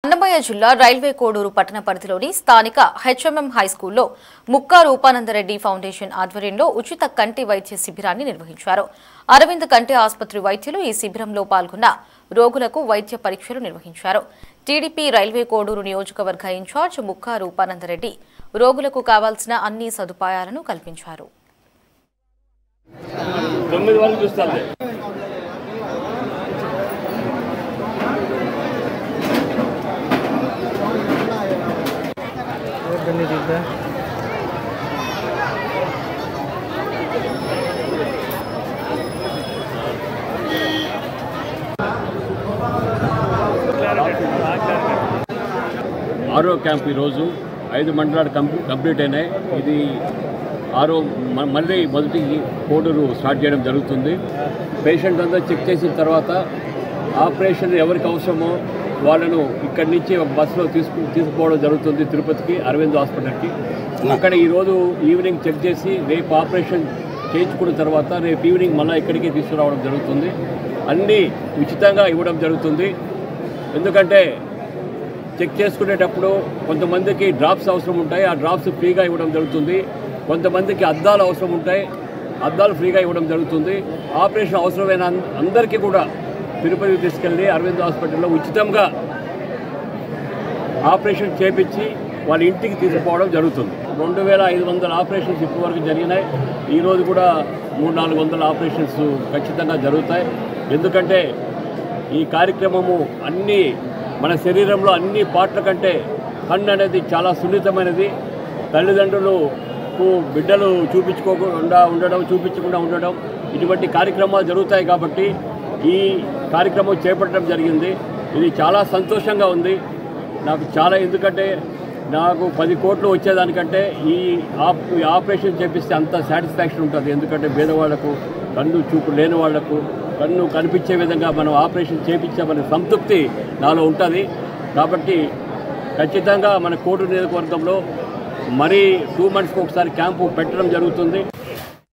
అన్నమయ్య జిల్లా రైల్వే కోడూరు పట్టణ పరిధిలోని స్థానిక హెచ్ఎంఎం హైస్కూల్లో ముక్కా రూపానందరెడ్డి ఫౌండేషన్ ఆధ్వర్యంలో ఉచిత కంటి వైద్య శిబిరాన్ని నిర్వహించారు. అరవింద్ కంటి ఆసుపత్రి వైద్యులు ఈ శిబిరంలో పాల్గొన్న రోగులకు వైద్య పరీక్షలు నిర్వహించారు. టీడీపీ రైల్వే కోడూరు నియోజకవర్గ ఇన్ఛార్జ్ ముక్కా రూపానందరెడ్డి రోగులకు కావాల్సిన అన్ని సదుపాయాలను కల్పించారు. ఆరో క్యాంప్ ఈరోజు 5 మండలాలు కంప్లీట్ అయినాయి. ఇది మళ్ళీ మొదటి కోడూరు స్టార్ట్ చేయడం జరుగుతుంది. పేషెంట్ అంతా చెక్ చేసిన తర్వాత ఆపరేషన్ ఎవరికి అవసరమో వాళ్ళను ఇక్కడి నుంచి ఒక బస్సులో తీసుకుపోవడం జరుగుతుంది తిరుపతికి, అరవింద్ హాస్పిటల్కి. అక్కడ ఈరోజు ఈవినింగ్ చెక్ చేసి రేపు ఆపరేషన్ చేయించుకున్న తర్వాత రేపు ఈవినింగ్ మళ్ళీ ఇక్కడికి తీసుకురావడం జరుగుతుంది. అన్నీ ఉచితంగా ఇవ్వడం జరుగుతుంది. ఎందుకంటే చెక్ చేసుకునేటప్పుడు కొంతమందికి డ్రాప్స్ అవసరం ఉంటాయి, ఆ డ్రాప్స్ ఫ్రీగా ఇవ్వడం జరుగుతుంది. కొంతమందికి అద్దాలు అవసరం ఉంటాయి, అద్దాలు ఫ్రీగా ఇవ్వడం జరుగుతుంది. ఆపరేషన్ అవసరమైన అందరికీ కూడా తిరుపతికి తీసుకెళ్ళి అరవింద్ హాస్పిటల్లో ఉచితంగా ఆపరేషన్ చేపించి వాళ్ళ ఇంటికి తీసుకుపోవడం జరుగుతుంది. 2500 ఆపరేషన్స్ ఇప్పటివరకు జరిగినాయి. ఈరోజు కూడా 300-400 ఆపరేషన్స్ ఖచ్చితంగా జరుగుతాయి. ఎందుకంటే ఈ కార్యక్రమము అన్నీ మన శరీరంలో అన్ని పార్ట్ల కంటే కన్ను అనేది చాలా సున్నితమైనది. తల్లిదండ్రులకు బిడ్డలు చూపించకుండా ఉండడం ఇటువంటి కార్యక్రమాలు జరుగుతాయి. కాబట్టి ఈ కార్యక్రమం చేపట్టడం జరిగింది. ఇది చాలా సంతోషంగా ఉంది నాకు చాలా. ఎందుకంటే నాకు 10 కోట్లు వచ్చేదానికంటే ఈ ఆపరేషన్ చేపిస్తే అంత సాటిస్ఫాక్షన్ ఉంటుంది. ఎందుకంటే పేదవాళ్లకు, కన్ను చూపు లేని వాళ్లకు కన్ను కనిపించే విధంగా మనం ఆపరేషన్ చేయించామనే సంతృప్తి నాలో ఉంటుంది. కాబట్టి ఖచ్చితంగా మన కోడూరు నియోజకవర్గంలో మరీ 2 మంత్స్కి ఒకసారి క్యాంపు పెట్టడం జరుగుతుంది.